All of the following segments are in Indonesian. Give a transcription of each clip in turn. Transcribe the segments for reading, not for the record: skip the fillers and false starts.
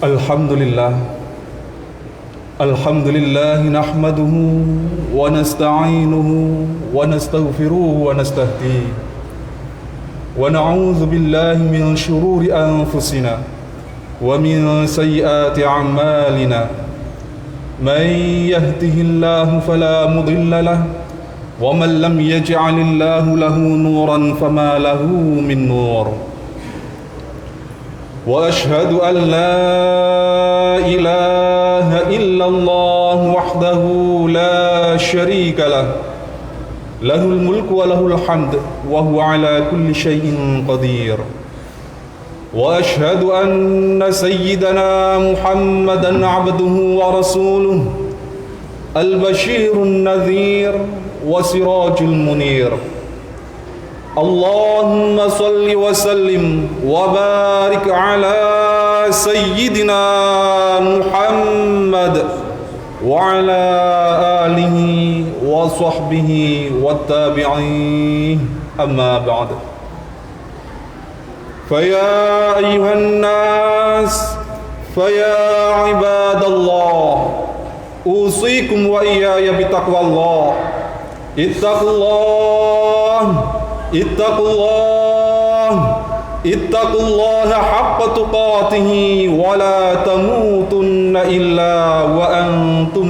Alhamdulillah Alhamdulillah nahmaduhu wa nasta'inuhu wa nastaghfiruhu wa nastahdihi wa na'udzu billahi min shururi anfusina wa min sayyiati a'malina man yahdihillahu fala mudilla lahu wa man lam yaj'alillahu lahu nuran fama lahu min nur. وأشهد أن لا إله إلا الله وحده لا شريك له له الملك وله الحمد وهو على كل شيء قدير وأشهد أن سيدنا محمدا عبده ورسوله البشير النذير وسراج المنير اللهم صل وسلم وبارك على سيدنا محمد وعلى آله وصحبه والتابعين أما بعد فيا أيها الناس فيا عباد الله أوصيكم وإياي بتقوى الله اتقوا الله اتقوا الله حق تقاته ولا تموتن إلا وأنتم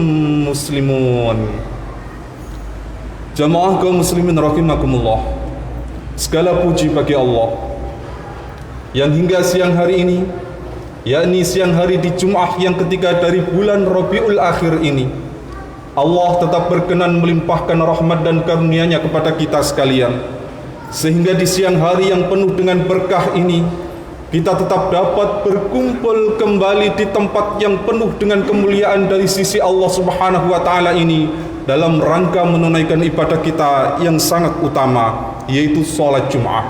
مسلمون. Jamaah kaum muslimin rahimakumullah, segala puji bagi Allah yang hingga siang hari ini, yakni siang hari di Jumat yang ketiga dari bulan Rabiul Akhir ini, Allah tetap berkenan melimpahkan rahmat dan karunia-Nya kepada kita sekalian, sehingga di siang hari yang penuh dengan berkah ini kita tetap dapat berkumpul kembali di tempat yang penuh dengan kemuliaan dari sisi Allah Subhanahu wa taala ini dalam rangka menunaikan ibadah kita yang sangat utama, yaitu salat Jumat.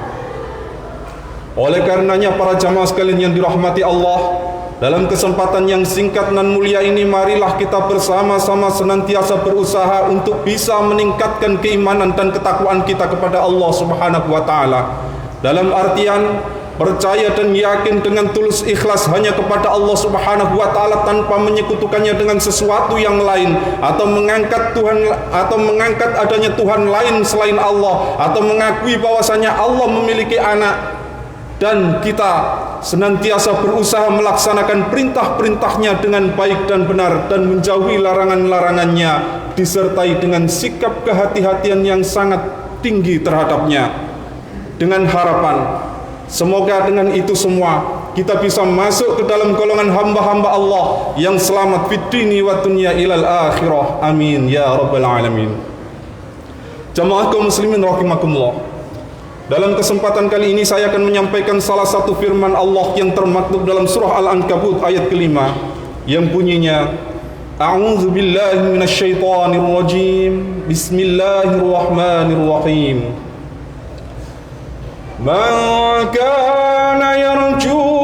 Oleh karenanya para jamaah sekalian yang dirahmati Allah, dalam kesempatan yang singkat dan mulia ini, marilah kita bersama-sama senantiasa berusaha untuk bisa meningkatkan keimanan dan ketakwaan kita kepada Allah Subhanahu wa taala. Dalam artian percaya dan yakin dengan tulus ikhlas hanya kepada Allah Subhanahu wa taala tanpa menyekutukannya dengan sesuatu yang lain, atau mengangkat adanya Tuhan lain selain Allah, atau mengakui bahwasanya Allah memiliki anak. Dan kita senantiasa berusaha melaksanakan perintah-perintahnya dengan baik dan benar, dan menjauhi larangan-larangannya, disertai dengan sikap kehati-hatian yang sangat tinggi terhadapnya, dengan harapan semoga dengan itu semua kita bisa masuk ke dalam golongan hamba-hamba Allah yang selamat fid dini wa dunya ilal akhirah. Amin ya rabbal alamin. Jamaah kaum muslimin rahimakumullah, dalam kesempatan kali ini saya akan menyampaikan salah satu firman Allah yang termaktub dalam surah Al-Ankabut ayat kelima, yang bunyinya, A'udzu billahi minasyaitonir rajim. Bismillahirrahmanirrahim. Man kana yarju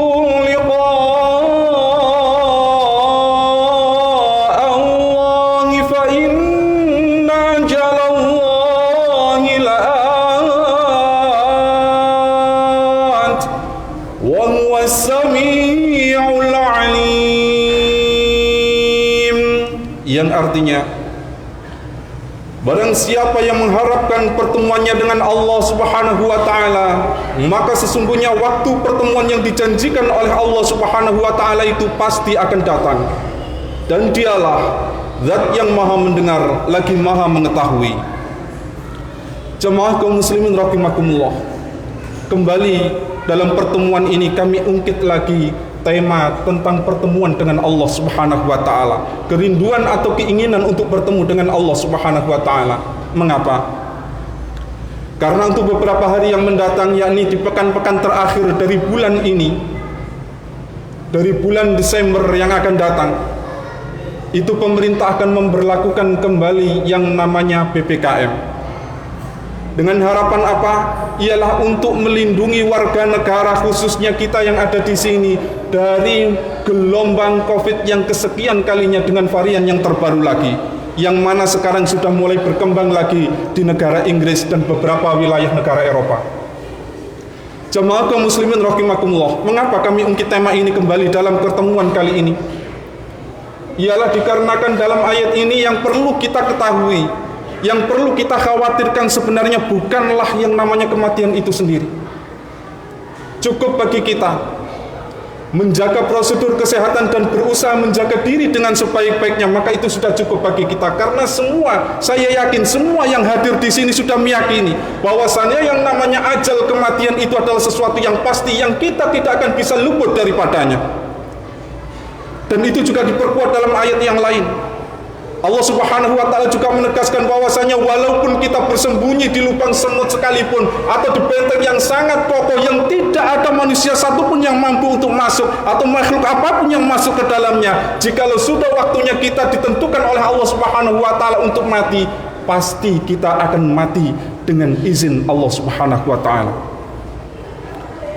yang artinya, barang siapa yang mengharapkan pertemuannya dengan Allah Subhanahu wa taala, maka sesungguhnya waktu pertemuan yang dijanjikan oleh Allah Subhanahu wa taala itu pasti akan datang, dan dialah Zat yang maha mendengar lagi maha mengetahui. Jemaah kaum muslimin rahimakumullah, kembali dalam pertemuan ini kami ungkit lagi tema tentang pertemuan dengan Allah Subhanahu wa taala, kerinduan atau keinginan untuk bertemu dengan Allah Subhanahu wa taala. Mengapa? Karena untuk beberapa hari yang mendatang, yakni di pekan-pekan terakhir dari bulan ini, dari bulan Desember yang akan datang, itu pemerintah akan memberlakukan kembali yang namanya PPKM. Dengan harapan apa? Ialah untuk melindungi warga negara, khususnya kita yang ada di sini, dari gelombang COVID yang kesekian kalinya dengan varian yang terbaru lagi, yang mana sekarang sudah mulai berkembang lagi di negara Inggris dan beberapa wilayah negara Eropa. Jamaah kaum muslimin rahimakumullah, mengapa kami ungkit tema ini kembali dalam pertemuan kali ini? Ialah dikarenakan dalam ayat ini yang perlu kita ketahui, yang perlu kita khawatirkan sebenarnya bukanlah yang namanya kematian itu sendiri. Cukup bagi kita menjaga prosedur kesehatan dan berusaha menjaga diri dengan sebaik-baiknya, maka itu sudah cukup bagi kita. Karena semua, saya yakin semua yang hadir di sini sudah meyakini bahwasannya yang namanya ajal kematian itu adalah sesuatu yang pasti, yang kita tidak akan bisa luput daripadanya. Dan itu juga diperkuat dalam ayat yang lain. Allah Subhanahu wa ta'ala juga menegaskan bahwasanya walaupun kita bersembunyi di lubang semut sekalipun atau di benteng yang sangat kokoh yang tidak ada manusia satupun yang mampu untuk masuk atau makhluk apapun yang masuk ke dalamnya, jikalau sudah waktunya kita ditentukan oleh Allah Subhanahu wa ta'ala untuk mati, pasti kita akan mati dengan izin Allah Subhanahu wa ta'ala.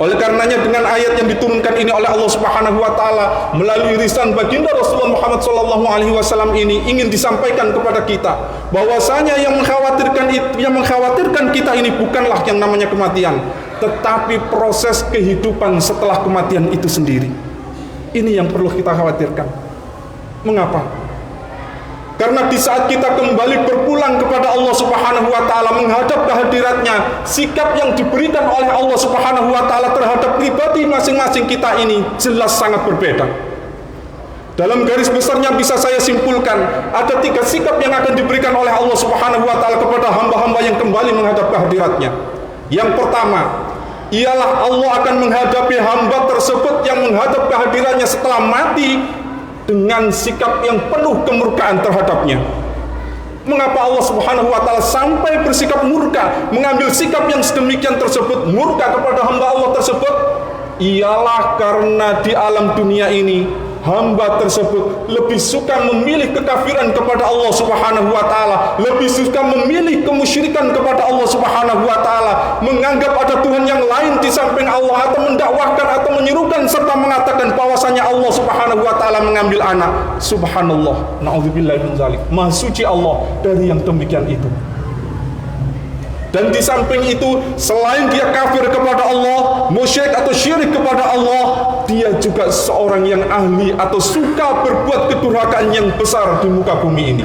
Oleh karenanya dengan ayat yang diturunkan ini oleh Allah Subhanahu wa ta'ala melalui lisan baginda Rasulullah Muhammad sallallahu alaihi wasallam ini ingin disampaikan kepada kita bahwasanya yang mengkhawatirkan kita ini bukanlah yang namanya kematian, tetapi proses kehidupan setelah kematian itu sendiri. Ini yang perlu kita khawatirkan. Mengapa? Karena di saat kita kembali berpulang kepada Allah Subhanahu wa ta'ala, menghadap kehadiratnya, sikap yang diberikan oleh Allah Subhanahu wa ta'ala terhadap pribadi masing-masing kita ini jelas sangat berbeda. Dalam garis besarnya bisa saya simpulkan, ada 3 sikap yang akan diberikan oleh Allah Subhanahu wa ta'ala kepada hamba-hamba yang kembali menghadap kehadiratnya. Yang pertama, ialah Allah akan menghadapi hamba tersebut yang menghadap kehadirannya setelah mati dengan sikap yang penuh kemurkaan terhadapnya. Mengapa Allah Subhanahu wa ta'ala sampai bersikap murka, mengambil sikap yang sedemikian tersebut, murka kepada hamba Allah tersebut? Ialah karena di alam dunia ini hamba tersebut lebih suka memilih kekafiran kepada Allah Subhanahu wa ta'ala, lebih suka memilih kemusyrikan kepada Allah Subhanahu wa ta'ala, menganggap ada Tuhan yang lain di samping Allah, atau mendakwahkan atau menyerukan serta mengatakan bahwasanya Allah Subhanahu wa ta'ala mengambil anak. Subhanallah, na'udzubillah min dzalik. Maha suci Allah dari yang demikian itu. Dan di samping itu, selain dia kafir kepada Allah, musyrik atau syirik kepada Allah, dia juga seorang yang ahli atau suka berbuat kedurhakaan yang besar di muka bumi ini.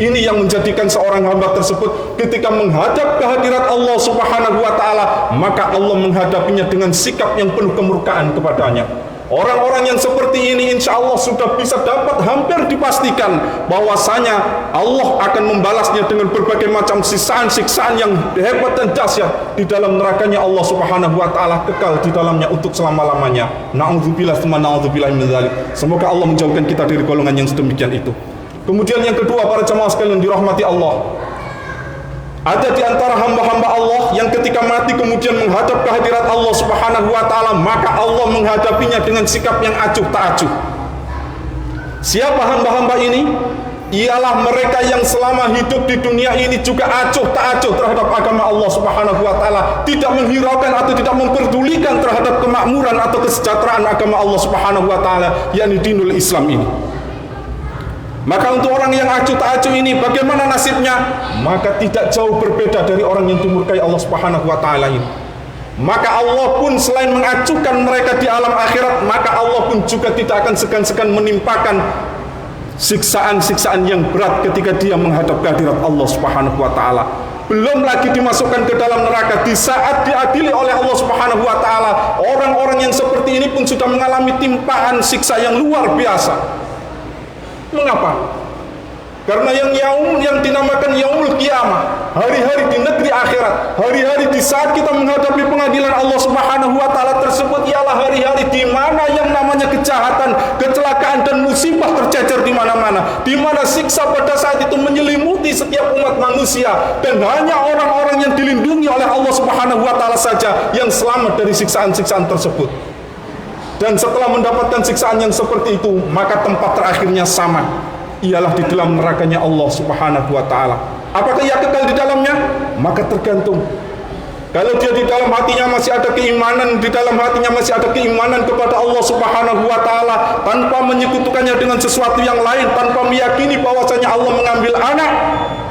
Ini yang menjadikan seorang hamba tersebut ketika menghadap kehadirat Allah Subhanahu wa ta'ala, maka Allah menghadapinya dengan sikap yang penuh kemurkaan kepadanya. Orang-orang yang seperti ini insya Allah sudah bisa dapat hampir dipastikan bahwasanya Allah akan membalasnya dengan berbagai macam siksaan-siksaan yang hebat dan dahsyat di dalam nerakanya Allah Subhanahu wa ta'ala, kekal di dalamnya untuk selama-lamanya. Na'udzubillah tsumma na'udzubillah min dzalik. Semoga Allah menjauhkan kita dari golongan yang sedemikian itu. Kemudian yang kedua, para jamaah sekalian dirahmati Allah, ada di antara hamba-hamba Allah yang ketika mati kemudian menghadap kehadirat Allah Subhanahu wa ta'ala, maka Allah menghadapinya dengan sikap yang acuh tak acuh. Siapa hamba-hamba ini? Ialah mereka yang selama hidup di dunia ini juga acuh tak acuh terhadap agama Allah Subhanahu wa ta'ala, tidak menghiraukan atau tidak memperdulikan terhadap kemakmuran atau kesejahteraan agama Allah Subhanahu wa ta'ala, yakni dinul Islam ini. Maka untuk orang yang acuh tak acuh ini bagaimana nasibnya? Maka tidak jauh berbeda dari orang yang dimurkai Allah Subhanahu wa ta'ala ini. Maka Allah pun selain mengacuhkan mereka di alam akhirat, maka Allah pun juga tidak akan segan-segan menimpakan siksaan-siksaan yang berat ketika dia menghadap kehadirat Allah Subhanahu wa ta'ala. Belum lagi dimasukkan ke dalam neraka di saat diadili oleh Allah Subhanahu wa ta'ala. Orang-orang yang seperti ini pun sudah mengalami timpaan siksa yang luar biasa. Mengapa? Karena yang dinamakan yaumul qiyamah, hari-hari di negeri akhirat, hari-hari di saat kita menghadapi pengadilan Allah Subhanahu wa ta'ala tersebut, ialah hari-hari di mana yang namanya kejahatan, kecelakaan dan musibah tercecer di mana-mana, di mana siksa pada saat itu menyelimuti setiap umat manusia, dan hanya orang-orang yang dilindungi oleh Allah Subhanahu wa ta'ala saja yang selamat dari siksaan-siksaan tersebut. Dan setelah mendapatkan siksaan yang seperti itu, maka tempat terakhirnya sama, ialah di dalam nerakanya Allah Subhanahu wa ta'ala. Apakah ia kekal di dalamnya? Maka tergantung. Kalau dia di dalam hatinya masih ada keimanan, di dalam hatinya masih ada keimanan kepada Allah Subhanahu wa ta'ala, tanpa menyekutukannya dengan sesuatu yang lain, tanpa meyakini bahwasanya Allah mengambil anak,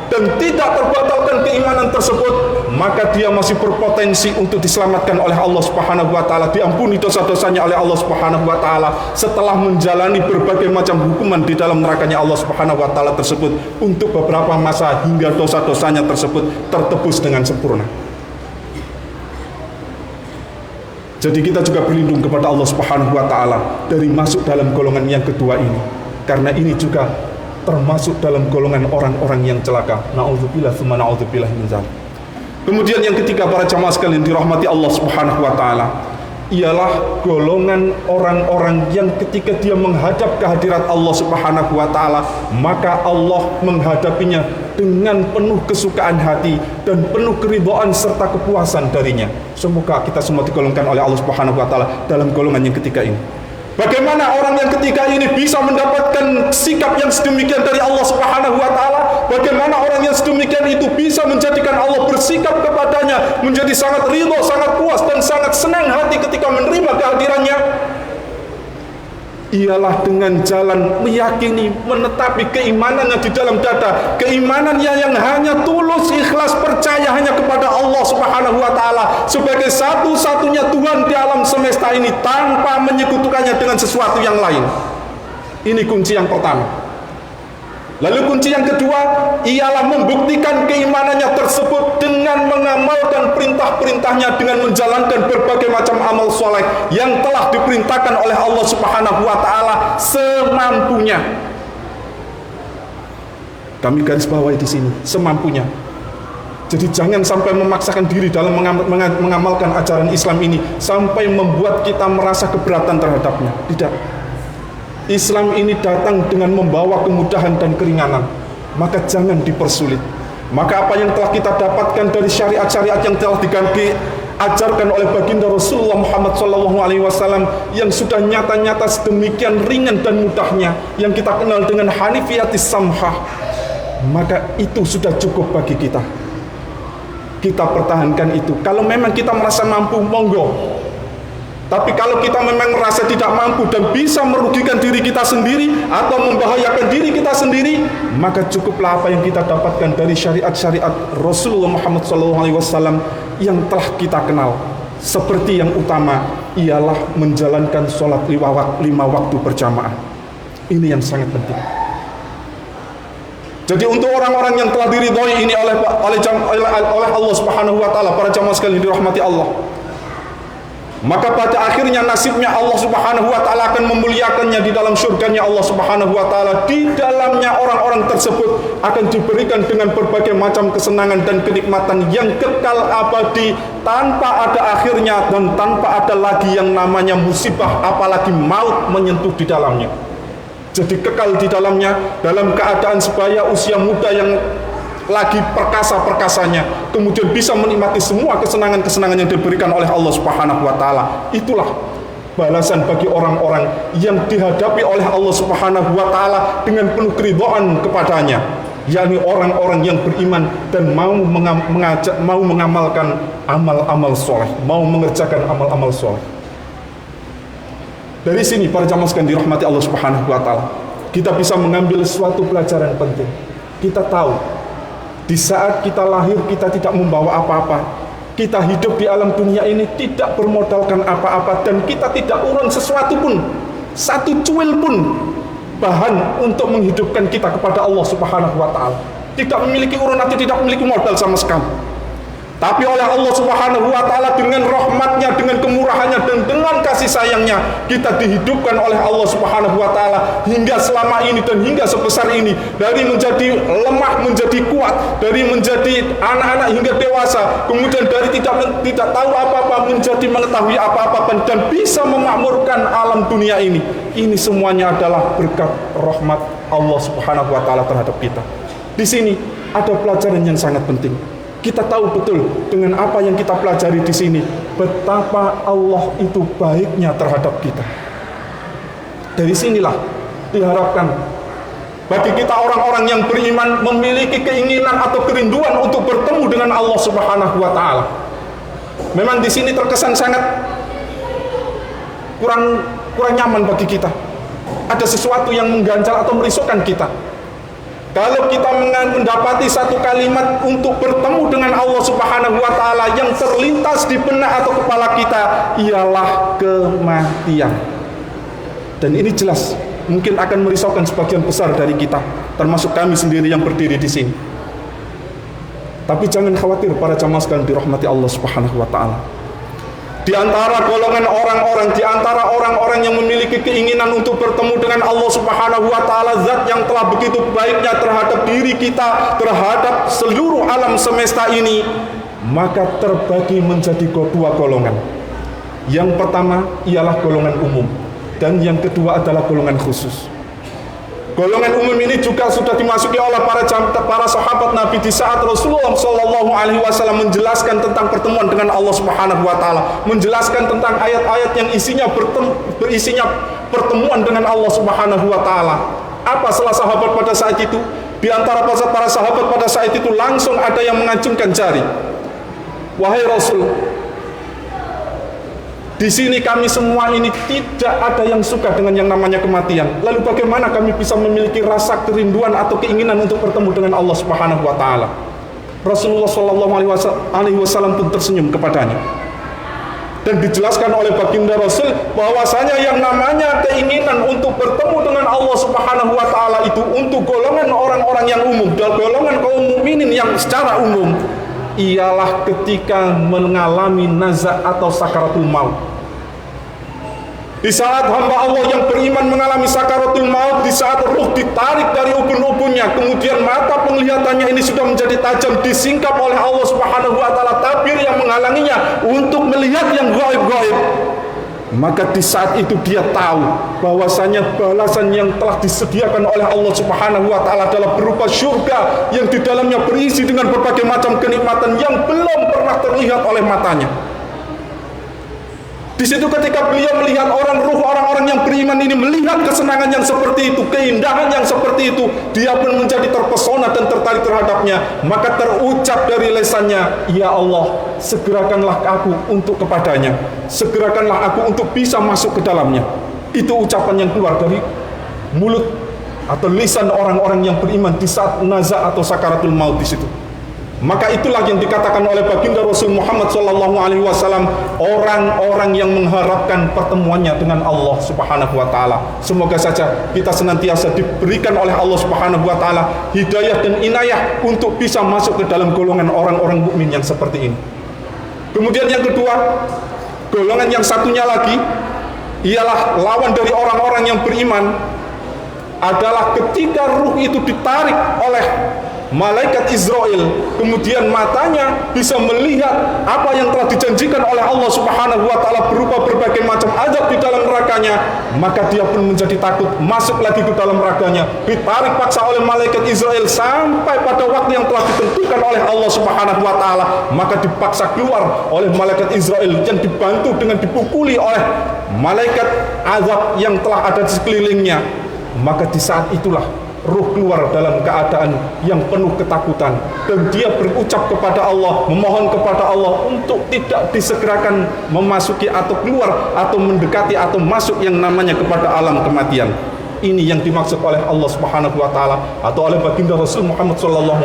dan tidak terbatalkan keimanan tersebut, maka dia masih berpotensi untuk diselamatkan oleh Allah Subhanahu wa taala, diampuni dosa-dosanya oleh Allah Subhanahu wa taala setelah menjalani berbagai macam hukuman di dalam nerakanya Allah Subhanahu wa taala tersebut untuk beberapa masa hingga dosa-dosanya tersebut tertebus dengan sempurna. Jadi kita juga berlindung kepada Allah Subhanahu wa taala dari masuk dalam golongan yang kedua ini. Karena ini juga termasuk dalam golongan orang-orang yang celaka. Na'udzubillah tsumma na'udzubillah min dzalik. Kemudian yang ketiga, para jamaah sekalian dirahmati Allah Subhanahu wa taala, ialah golongan orang-orang yang ketika dia menghadap kehadirat Allah Subhanahu wa taala, maka Allah menghadapinya dengan penuh kesukaan hati dan penuh keridhaan serta kepuasan darinya. Semoga kita semua digolongkan oleh Allah Subhanahu wa taala dalam golongan yang ketiga ini. Bagaimana orang yang ketiga ini bisa mendapatkan sikap yang sedemikian dari Allah Subhanahu wa taala? Bagaimana orang yang sedemikian itu bisa menjadikan Allah bersikap kepadanya menjadi sangat ridho, sangat puas dan sangat senang hati ketika menerima kehadirannya? Ialah dengan jalan meyakini, menetapi keimanannya di dalam dada, keimanannya yang hanya tulus, ikhlas, percaya hanya kepada Allah Subhanahu wa taala sebagai satu-satunya Tuhan di alam semesta ini tanpa menyekutukannya dengan sesuatu yang lain. Ini kunci yang pertama. Lalu kunci yang kedua ialah membuktikan keimanannya tersebut dengan mengamalkan perintah-perintahnya, dengan menjalankan berbagai macam amal soleh yang telah diperintahkan oleh Allah Subhanahu wa taala semampunya. Kami garis bawahi di sini, semampunya. Jadi jangan sampai memaksakan diri dalam mengamalkan ajaran Islam ini sampai membuat kita merasa keberatan terhadapnya. Tidak. Islam ini datang dengan membawa kemudahan dan keringanan, maka jangan dipersulit. Maka apa yang telah kita dapatkan dari syariat-syariat yang telah diajarkan oleh baginda Rasulullah Muhammad SAW yang sudah nyata-nyata sedemikian ringan dan mudahnya, yang kita kenal dengan hanifiyatis samhah, maka itu sudah cukup bagi kita. Kita pertahankan itu. Kalau memang kita merasa mampu, monggo. Tapi kalau kita memang merasa tidak mampu dan bisa merugikan diri kita sendiri atau membahayakan diri kita sendiri, maka cukuplah apa yang kita dapatkan dari syariat-syariat Rasulullah Muhammad SAW yang telah kita kenal. Seperti yang utama ialah menjalankan sholat 5 waktu berjamaah. Ini yang sangat penting. Jadi untuk orang-orang yang telah diridhoi ini oleh Allah Subhanahu wa taala, para jamaah sekalian dirahmati Allah, maka pada akhirnya nasibnya Allah Subhanahu wa taala akan memuliakannya di dalam surganya Allah Subhanahu wa taala. Di dalamnya orang-orang tersebut akan diberikan dengan berbagai macam kesenangan dan kenikmatan yang kekal abadi tanpa ada akhirnya dan tanpa ada lagi yang namanya musibah apalagi maut menyentuh di dalamnya. Jadi kekal di dalamnya dalam keadaan sebaya usia muda yang lagi perkasa-perkasanya, kemudian bisa menikmati semua kesenangan-kesenangan yang diberikan oleh Allah Subhanahu wa taala. Itulah balasan bagi orang-orang yang dihadapi oleh Allah Subhanahu wa taala dengan penuh keridhaan kepadanya, yakni orang-orang yang beriman dan mau mengamalkan amal-amal soleh, mau mengerjakan amal-amal soleh. Dari sini para jamaah sekalian dirahmati Allah Subhanahu wa taala, kita bisa mengambil suatu pelajaran penting. Kita tahu di saat kita lahir kita tidak membawa apa-apa. Kita hidup di alam dunia ini tidak bermodalkan apa-apa dan kita tidak urun sesuatu pun, satu cuil pun bahan untuk menghidupkan kita kepada Allah Subhanahu wa taala. Tidak memiliki urun atau tidak memiliki modal sama sekali. Tapi oleh Allah Subhanahu wa taala dengan rahmatnya, dengan kemurahannya dan dengan kasih sayangnya, kita dihidupkan oleh Allah Subhanahu wa taala hingga selama ini dan hingga sebesar ini, dari menjadi lemah menjadi kuat, dari menjadi anak-anak hingga dewasa, kemudian dari tidak tahu apa-apa menjadi mengetahui apa-apa dan bisa memakmurkan alam dunia ini. Ini semuanya adalah berkat rahmat Allah Subhanahu wa taala terhadap kita. Di sini ada pelajaran yang sangat penting. Kita tahu betul dengan apa yang kita pelajari di sini, betapa Allah itu baiknya terhadap kita. Dari sinilah diharapkan bagi kita orang-orang yang beriman memiliki keinginan atau kerinduan untuk bertemu dengan Allah Subhanahu wa taala. Memang di sini terkesan sangat kurang nyaman bagi kita. Ada sesuatu yang mengganjal atau merisaukan kita. Kalau kita mendapati satu kalimat untuk bertemu dengan Allah Subhanahu wa Ta'ala yang terlintas di benak atau kepala kita ialah kematian. Dan ini jelas mungkin akan merisaukan sebagian besar dari kita, termasuk kami sendiri yang berdiri di sini. Tapi jangan khawatir para jamaah sekalian dirahmati Allah Subhanahu wa Ta'ala. Di antara golongan orang-orang, di antara orang-orang yang memiliki keinginan untuk bertemu dengan Allah Subhanahu wa Ta'ala, zat yang telah begitu baiknya terhadap diri kita, terhadap seluruh alam semesta ini, maka terbagi menjadi dua golongan. Yang pertama ialah golongan umum, dan yang kedua adalah golongan khusus. Golongan umum ini juga sudah dimasuki oleh para sahabat Nabi di saat Rasulullah SAW menjelaskan tentang pertemuan dengan Allah Subhanahu wa Ta'ala, menjelaskan tentang ayat-ayat yang isinya pertemuan dengan Allah Subhanahu wa Ta'ala. Apa salah sahabat pada saat itu? Di antara para sahabat pada saat itu langsung ada yang mengacungkan jari. Wahai Rasul, di sini kami semua ini tidak ada yang suka dengan yang namanya kematian. Lalu bagaimana kami bisa memiliki rasa kerinduan atau keinginan untuk bertemu dengan Allah Subhanahu wa Ta'ala? Rasulullah SAW pun tersenyum kepadanya. Dan dijelaskan oleh baginda Rasul bahwasanya yang namanya keinginan untuk bertemu dengan Allah Subhanahu wa Ta'ala itu untuk golongan orang-orang yang umum dan golongan kaum mukminin yang secara umum ialah ketika mengalami nazak atau sakaratul maut. Di saat hamba Allah yang beriman mengalami sakaratul maut, di saat ruh ditarik dari ubun-ubunnya, kemudian mata penglihatannya ini sudah menjadi tajam, disingkap oleh Allah Subhanahu wa Ta'ala, tabir yang menghalanginya untuk melihat yang gaib-gaib. Maka di saat itu dia tahu bahwasanya balasan yang telah disediakan oleh Allah Subhanahu wa Ta'ala adalah berupa surga yang di dalamnya berisi dengan berbagai macam kenikmatan yang belum pernah terlihat oleh matanya. Di situ ketika beliau melihat orang-orang yang beriman ini melihat kesenangan yang seperti itu, keindahan yang seperti itu, dia pun menjadi terpesona dan tertarik terhadapnya. Maka terucap dari lisannya, ya Allah, segerakanlah aku untuk kepadanya, segerakanlah aku untuk bisa masuk ke dalamnya. Itu ucapan yang keluar dari mulut atau lisan orang-orang yang beriman di saat nazak atau sakaratul maut di situ. Maka itulah yang dikatakan oleh baginda Rasul Muhammad SAW, orang-orang yang mengharapkan pertemuannya dengan Allah Subhanahu wa Ta'ala. Semoga saja kita senantiasa diberikan oleh Allah Subhanahu wa Ta'ala hidayah dan inayah untuk bisa masuk ke dalam golongan orang-orang mukmin yang seperti ini. Kemudian yang kedua, golongan yang satunya lagi ialah lawan dari orang-orang yang beriman, adalah ketika ruh itu ditarik oleh malaikat Israel, kemudian matanya bisa melihat apa yang telah dijanjikan oleh Allah Subhanahu wa Ta'ala berupa berbagai macam azab di dalam nerakanya, maka dia pun menjadi takut masuk lagi ke dalam nerakanya, ditarik paksa oleh malaikat Israel sampai pada waktu yang telah ditentukan oleh Allah Subhanahu wa Ta'ala, maka dipaksa keluar oleh malaikat Israel yang dibantu dengan dipukuli oleh malaikat azab yang telah ada di sekelilingnya. Maka di saat itulah ruh keluar dalam keadaan yang penuh ketakutan, dan dia berucap kepada Allah, memohon kepada Allah untuk tidak disegerakan memasuki atau keluar atau mendekati atau masuk yang namanya kepada alam kematian. Ini yang dimaksud oleh Allah Subhanahu wa Ta'ala atau oleh baginda Rasul Muhammad SAW,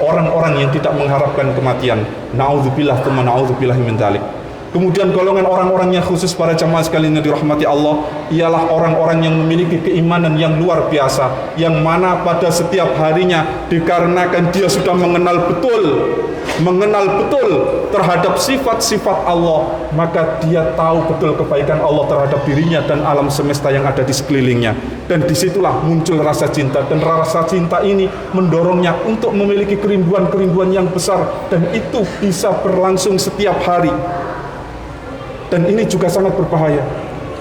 orang-orang yang tidak mengharapkan kematian. Na'udzubillah tsumma na'udzubillah min dzalik. Kemudian golongan orang-orang yang khusus para jamaah sekalian yang dirahmati Allah ialah orang-orang yang memiliki keimanan yang luar biasa, yang mana pada setiap harinya dikarenakan dia sudah mengenal betul terhadap sifat-sifat Allah, maka dia tahu betul kebaikan Allah terhadap dirinya dan alam semesta yang ada di sekelilingnya. Dan disitulah muncul rasa cinta, dan rasa cinta ini mendorongnya untuk memiliki kerinduan-kerinduan yang besar, dan itu bisa berlangsung setiap hari. Dan ini juga sangat berbahaya,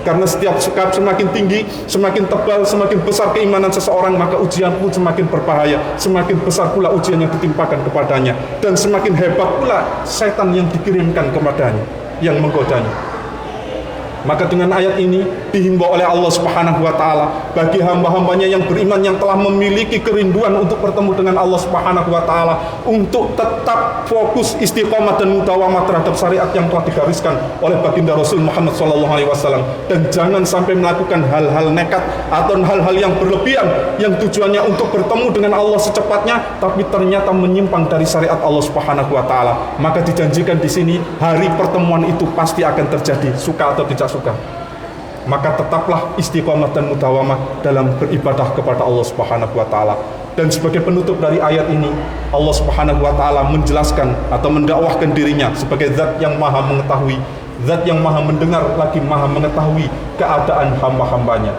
karena setiap semakin tinggi, semakin tebal, semakin besar keimanan seseorang, maka ujian pun semakin berbahaya, semakin besar pula ujian yang ditimpakan kepadanya, dan semakin hebat pula setan yang dikirimkan kepadanya, yang menggodanya. Maka dengan ayat ini dihimbau oleh Allah Subhanahu wa taala bagi hamba-hambanya yang beriman yang telah memiliki kerinduan untuk bertemu dengan Allah Subhanahu wa taala untuk tetap fokus istiqomah dan mudawamah terhadap syariat yang telah digariskan oleh baginda Rasul Muhammad SAW, dan jangan sampai melakukan hal-hal nekat atau hal-hal yang berlebihan yang tujuannya untuk bertemu dengan Allah secepatnya tapi ternyata menyimpang dari syariat Allah Subhanahu wa taala. Maka dijanjikan di sini hari pertemuan itu pasti akan terjadi, suka atau tidak suka. Maka tetaplah istiqomah dan mudawamah dalam beribadah kepada Allah Subhanahu wa taala. Dan sebagai penutup dari ayat ini, Allah Subhanahu wa taala menjelaskan atau mendakwahkan dirinya sebagai zat yang maha mengetahui, zat yang maha mendengar lagi maha mengetahui keadaan hamba-hambanya.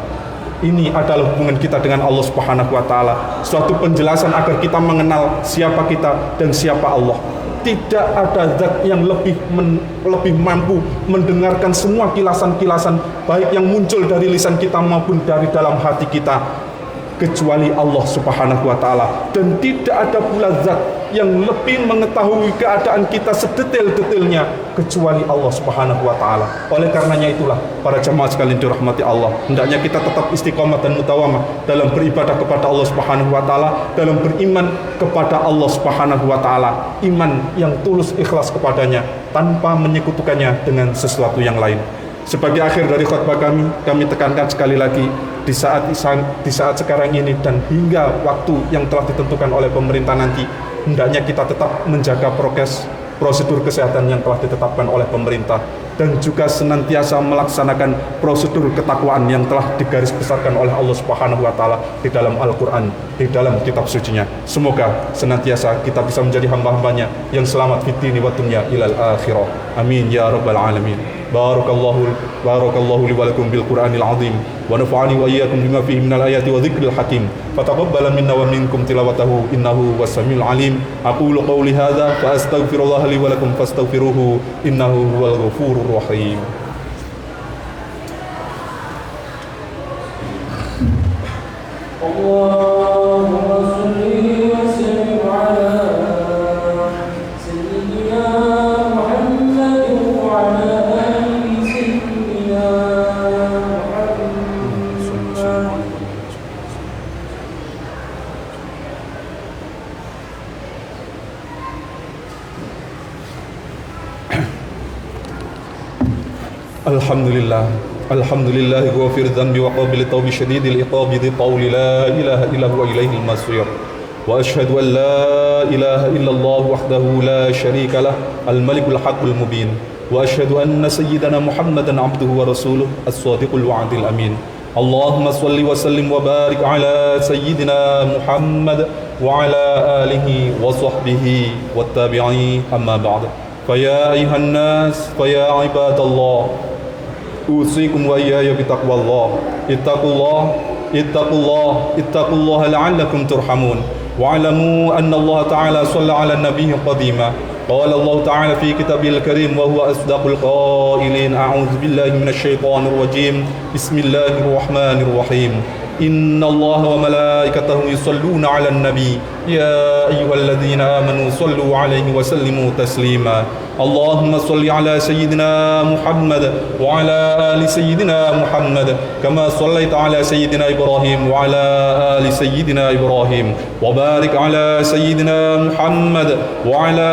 Ini adalah hubungan kita dengan Allah Subhanahu wa taala, suatu penjelasan agar kita mengenal siapa kita dan siapa Allah. Tidak ada zat yang lebih mampu mendengarkan semua kilasan-kilasan baik yang muncul dari lisan kita maupun dari dalam hati kita kecuali Allah Subhanahu wa taala, dan tidak ada pula zat yang lebih mengetahui keadaan kita sedetail-detailnya kecuali Allah Subhanahu wa taala. Oleh karenanya itulah para jemaah sekalian dirahmati Allah, hendaknya kita tetap istiqomah dan mudawamah dalam beribadah kepada Allah Subhanahu wa taala, dalam beriman kepada Allah Subhanahu wa taala, iman yang tulus ikhlas kepadanya tanpa menyekutukannya dengan sesuatu yang lain. Sebagai akhir dari khutbah kami tekankan sekali lagi, di saat sekarang ini dan hingga waktu yang telah ditentukan oleh pemerintah nanti, hendaknya kita tetap menjaga prokes, prosedur kesehatan yang telah ditetapkan oleh pemerintah, dan juga senantiasa melaksanakan prosedur ketakwaan yang telah digarisbesarkan oleh Allah Subhanahu wa taala di dalam Al-Qur'an, di dalam kitab sucinya. Semoga senantiasa kita bisa menjadi hamba-hambanya yang selamat fid dini wa dunya ilal akhirah. Amin ya rabbal alamin. Barakallahu li wa lakum bil Qur'anil azim wa nafa'ani wa iyyakum bima fihi minal ayati wa dzikril hakim. Fataqabbal minna wa minkum tilawatahu innahu was-samiul alim. Aqulu qawli hadza fa astaghfirullah li wa lakum fastaghfiruhu innahu huwal ghafurur rahim. Allahumma shalli wa sallim ala sayyidina Muhammad wa ala ali sayyidina Muhammad. Alhamdulillah ghafir dhanbi wa qabil tawbi shadidil iqabi dhi qawli la ilaha illa huwa ilayhil masir. Wa ashhadu an la ilaha illallah wahdahu la sharika lah al-malikul haqqul mubin. Wa ashhadu anna sayyidana Muhammadan abduhu wa rasuluh as-sadiqul wa'dil amin. Allahumma salli wa sallim wa barik ala sayyidina Muhammad wa ala alihi wa sahbihi wa tabi'in, amma ba'd. Faya ayuhan nas, faya ibadallah, usikum wa iyaya bitaqwallah. Ittaqullah la'allakum turhamun. Wa'lamu anna Allah ta'ala shalla 'ala an-nabiy qadima. Qala Allah ta'ala fi kitabihil karim wa huwa asdaqul qailin. A'udzu billahi minasy syaithanir rajim. Bismillahirrahmanirrahim. Inna Allah wa malaikatahu yusalluna 'alan nabi. Ya ayyuhalladzina amanu sallu 'alaihi wa sallimu taslima. Allahumma salli 'ala sayyidina Muhammad wa 'ala ali sayyidina Muhammad kama sallaita 'ala sayyidina Ibrahim wa 'ala ali sayyidina Ibrahim, wa barik 'ala sayyidina Muhammad wa 'ala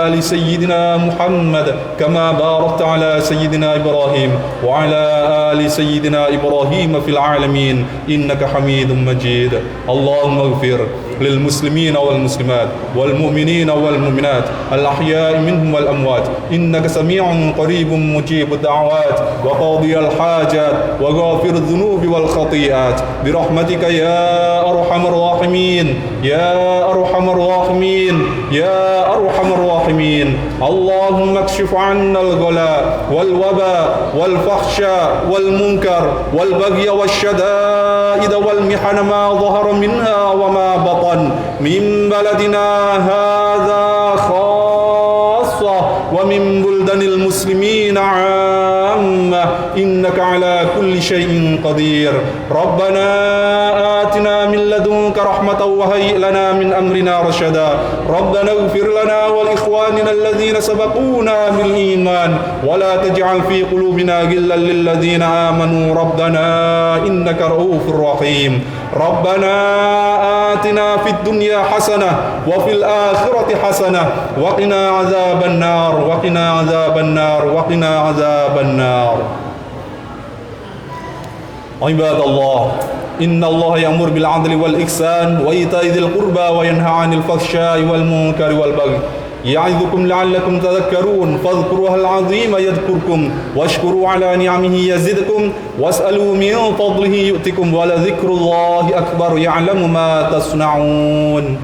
ali sayyidina Muhammad kama barakta 'ala sayyidina Ibrahim wa 'ala ali sayyidina Ibrahim fil 'alamin innaka Hamidum Majid. Allahumma ighfir للمسلمين والمسلمات والمؤمنين والمؤمنات الأحياء منهم والأموات إنك سميع قريب مجيب الدعوات وقاضي الحاجات وغافر الذنوب والخطيئات برحمتك يا أرحم الراحمين يا أرحم الراحمين يا أرحم الراحمين. اللهم اكشف عنا الغلاء والوباء والفحشاء والمنكر والبغي والشدائد والمحن ما ظهر منها وما بطن من بلدنا هذا خاصة ومن بلدان المسلمين عامة إنك على كل كل شيء قدير ربنا آتنا من لدنك رحمة وهيئ لنا من أمرنا رشدا ربنا اغفر لنا ولإخواننا الذين سبقونا بالإيمان ولا تجعل في قلوبنا غلا للذين آمنوا ربنا إنك رؤوف رحيم ربنا آتنا في الدنيا حسنة وفي الآخرة حسنة وقنا عذاب النار وقنا عذاب النار وقنا عذاب النار عباد الله إن الله يأمر بالعدل والإحسان وإيتاء ذي القربى وينهى عن الفحشاء والمنكر والبغي يعظكم لعلكم تذكرون فاذكروه العظيم يذكركم واشكروا على نعمه يزدكم واسألوا من فضله يؤتكم ولذكر الله أكبر يعلم ما تصنعون